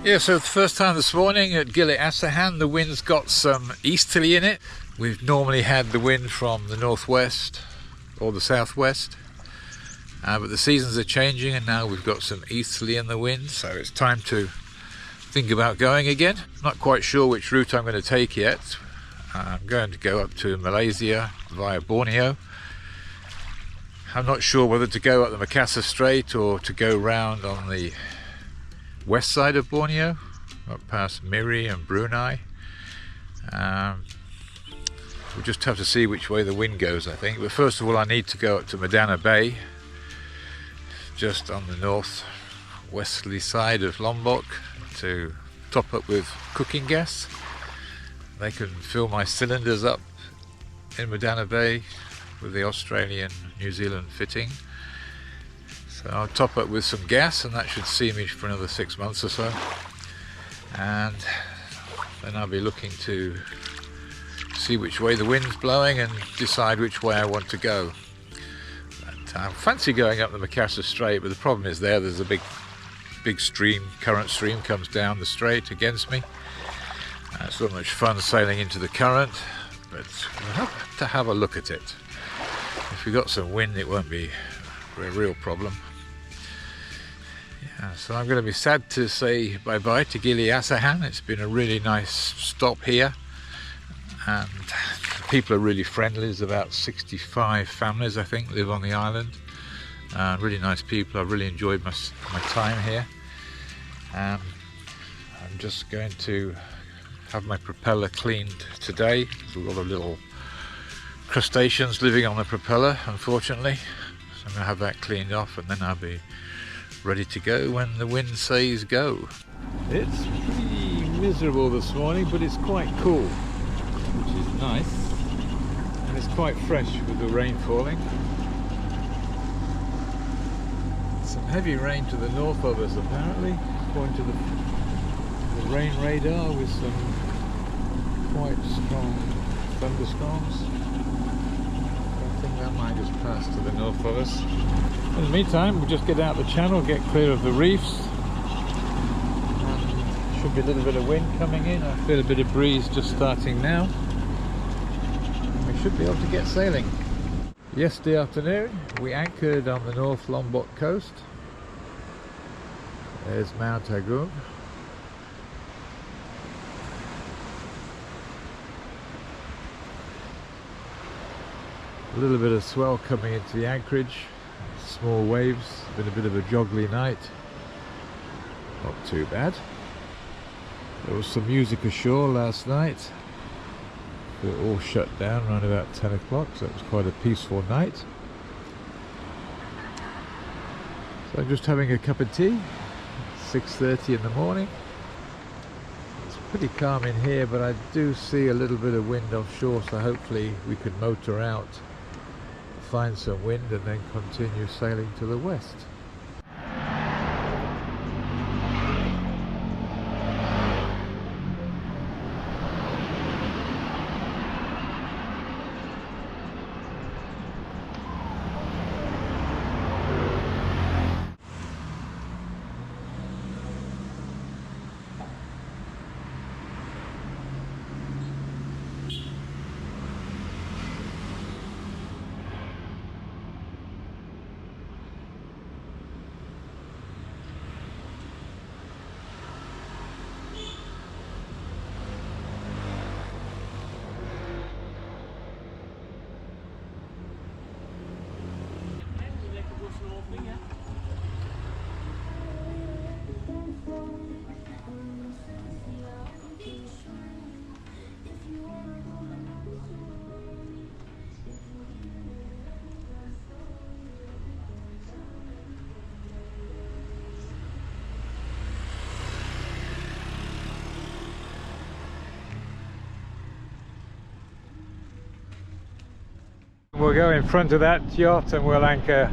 Yeah, so the first time this morning at Gili Asahan, the wind's got some easterly in it. We've normally had the wind from the northwest or the southwest, but the seasons are changing and now we've got some easterly in the wind, so it's time to think about going again. Not quite sure which route I'm going to take yet. I'm going to go up to Malaysia via Borneo. I'm not sure whether to go up the Makassar Strait or to go round on the west side of Borneo, up past Miri and Brunei. We'll just have to see which way the wind goes, I think. But first of all, I need to go up to Madana Bay, just on the north-westerly side of Lombok, to top up with cooking gas. They can fill my cylinders up in Madana Bay with the Australian New Zealand fitting. So I'll top up with some gas and that should see me for another 6 months or so. And then I'll be looking to see which way the wind's blowing and decide which way I want to go. But I fancy going up the Makassar Strait, but the problem is there's a big stream, current stream comes down the strait against me. It's not much fun sailing into the current, but we'll have to have a look at it. If we got some wind, it won't be a real problem. Yeah, so I'm going to be sad to say bye-bye to Gili Asahan. It's been a really nice stop here, and people are really friendly. There's about 65 families, I think, live on the island. Really nice people. I've really enjoyed my time here. I'm just going to have my propeller cleaned today. There's a lot of little crustaceans living on the propeller, unfortunately. So I'm going to have that cleaned off and then I'll be ready to go when the wind says go. It's pretty miserable this morning, but it's quite cool, which is nice. And it's quite fresh with the rain falling. Some heavy rain to the north of us apparently, according to the rain radar, with some quite strong thunderstorms. I think that might just pass to the north of us. In the meantime, we'll just get out the channel, get clear of the reefs. And should be a little bit of wind coming in. I feel a bit of breeze just starting now. We should be able to get sailing. Yesterday afternoon, we anchored on the North Lombok coast. There's Mount Agung. A little bit of swell coming into the anchorage, small waves, been a bit of a joggly night, not too bad. There was some music ashore last night, but it all shut down around about 10 o'clock, so it was quite a peaceful night. So I'm just having a cup of tea, 6:30 in the morning. It's pretty calm in here, but I do see a little bit of wind offshore, so hopefully we can motor out, find some wind and then continue sailing to the west. We'll go in front of that yacht and we'll anchor,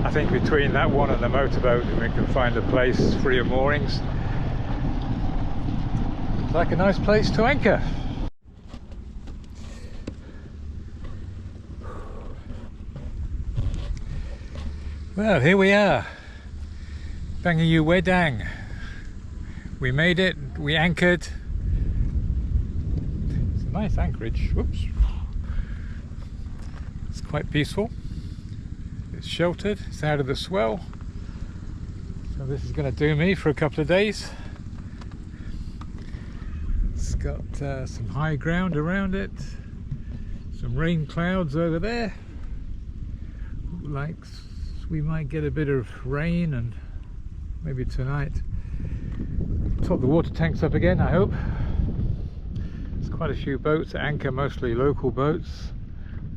I think, between that one and the motorboat, and we can find a place free of moorings. It's like a nice place to anchor. Well, here we are, Bangayu Wedang. we made it, we anchored. It's a nice anchorage. Whoops. It's quite peaceful. It's sheltered, it's out of the swell. So this is going to do me for a couple of days. It's got some high ground around it, some rain clouds over there. Like we might get a bit of rain, and maybe tonight. Top the water tanks up again, I hope. There's quite a few boats at anchor, mostly local boats.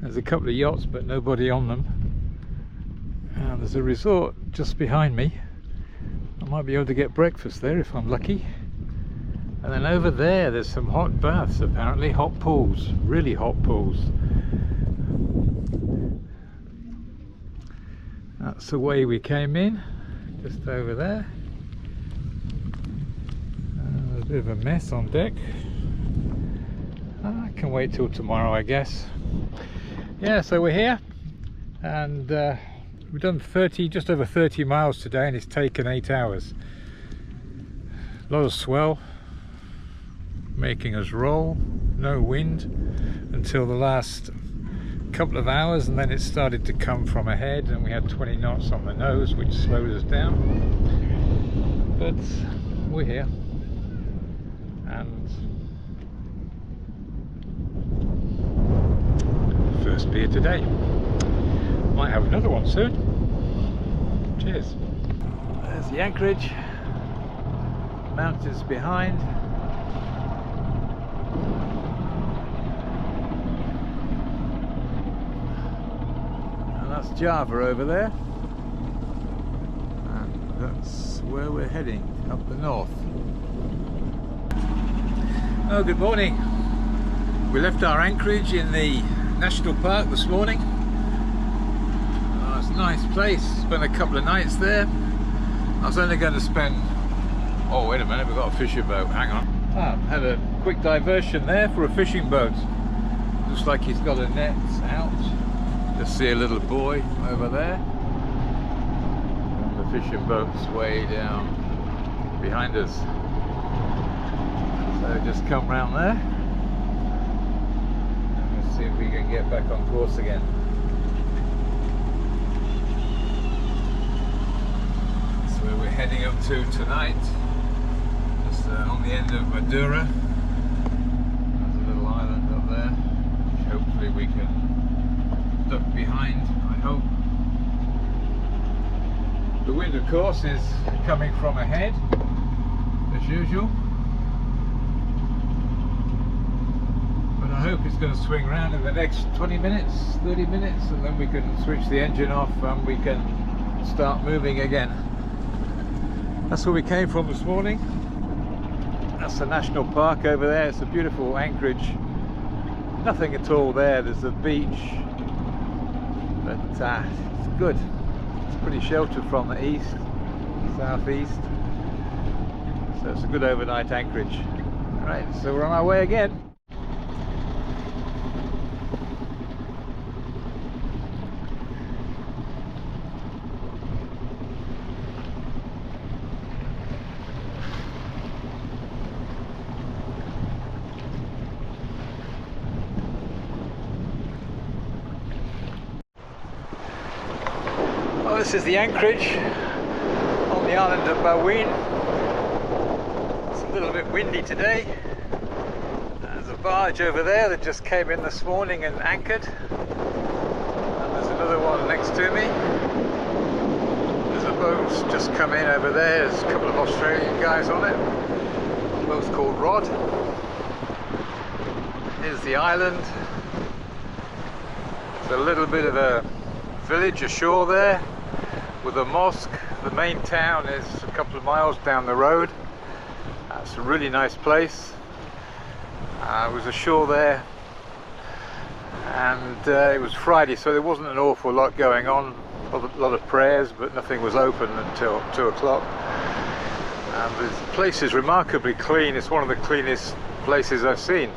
There's a couple of yachts, but nobody on them. And there's a resort just behind me. I might be able to get breakfast there if I'm lucky. And then over there, there's some hot baths, apparently, hot pools, really hot pools. That's the way we came in, just over there. There's a bit of a mess on deck. I can wait till tomorrow, I guess. Yeah, so we're here, and we've done just over 30 miles today, and it's taken 8 hours. A lot of swell making us roll, no wind until the last couple of hours, and then it started to come from ahead, and we had 20 knots on the nose, which slowed us down. But we're here, and first beer today. Might have another one soon. Cheers. There's the anchorage, mountains behind. And that's Java over there. And that's where we're heading, up the north. Oh, good morning. We left our anchorage in the national park this morning. Oh, it's a nice place. Spent a couple of nights there. I was only going to spend... Oh, wait a minute, we've got a fishing boat. Hang on. Had a quick diversion there for a fishing boat. Looks like he's got a net out. Just see a little buoy over there. And the fishing boat's way down behind us. So just come round there. And let's see if we can get back on course again. That's where we're heading up to tonight. On the end of Madura. There's a little island up there, which hopefully we can duck behind, I hope. The wind, of course, is coming from ahead, as usual. But I hope it's going to swing around in the next 20 minutes, 30 minutes, and then we can switch the engine off and we can start moving again. That's where we came from this morning. That's the national park over there. It's a beautiful anchorage. Nothing at all there. There's a beach, but it's good. It's pretty sheltered from the east, southeast. So it's a good overnight anchorage. All right, so we're on our way again. This is the anchorage on the island of Bawean. It's a little bit windy today. There's a barge over there that just came in this morning and anchored. And there's another one next to me. There's a boat just come in over there. There's a couple of Australian guys on it. The boat's called Rod. Here's the island. There's a little bit of a village ashore there with a mosque. The main town is a couple of miles down the road. It's a really nice place. I was ashore there, and it was Friday, so there wasn't an awful lot going on. A lot of prayers, but nothing was open until 2 o'clock. And the place is remarkably clean. It's one of the cleanest places I've seen.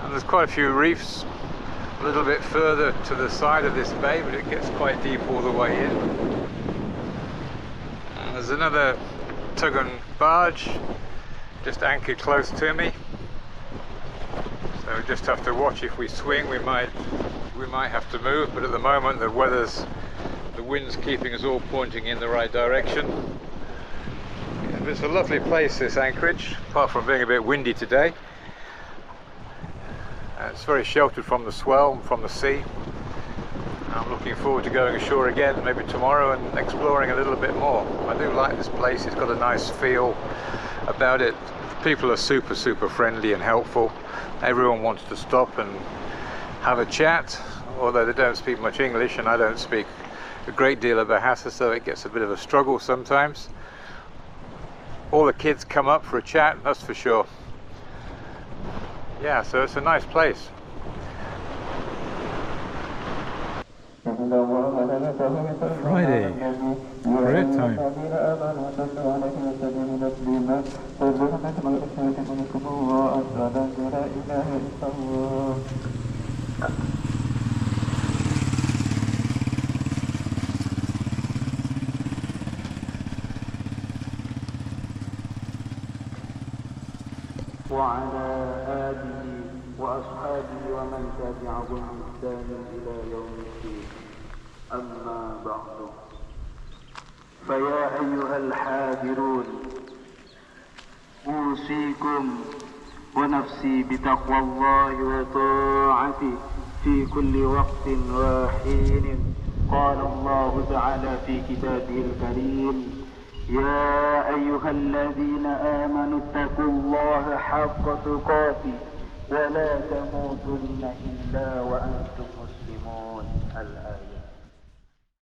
And there's quite a few reefs a little bit further to the side of this bay, but it gets quite deep all the way in. And there's There's another tug and barge just anchored close to me, so we just have to watch. If we swing, we might have to move, but at the moment the wind's keeping us all pointing in the right direction. Yeah, but it's a lovely place, this anchorage, apart from being a bit windy today. It's very sheltered from the swell and from the sea. I'm looking forward to going ashore again, maybe tomorrow, and exploring a little bit more. I do like this place. It's got a nice feel about it. People are super friendly and helpful. Everyone wants to stop and have a chat, although they don't speak much English and I don't speak a great deal of Bahasa, so it gets a bit of a struggle sometimes. All the kids come up for a chat, that's for sure. Yeah, so it's a nice place. Friday, prayer time. وعلى آله وأصحابه ومن تبعهم بإحسان إلى يوم الدين. أما بعد، فيا أيها الحاضرون، أوصيكم ونفسي بتقوى الله وطاعته في كل وقت وحين. قال الله تعالى في كتابه الكريم: يا أيها الذين آمنوا اتقوا الله حق تقاته ولا تموتن إلا وأنتم مسلمون. الآية.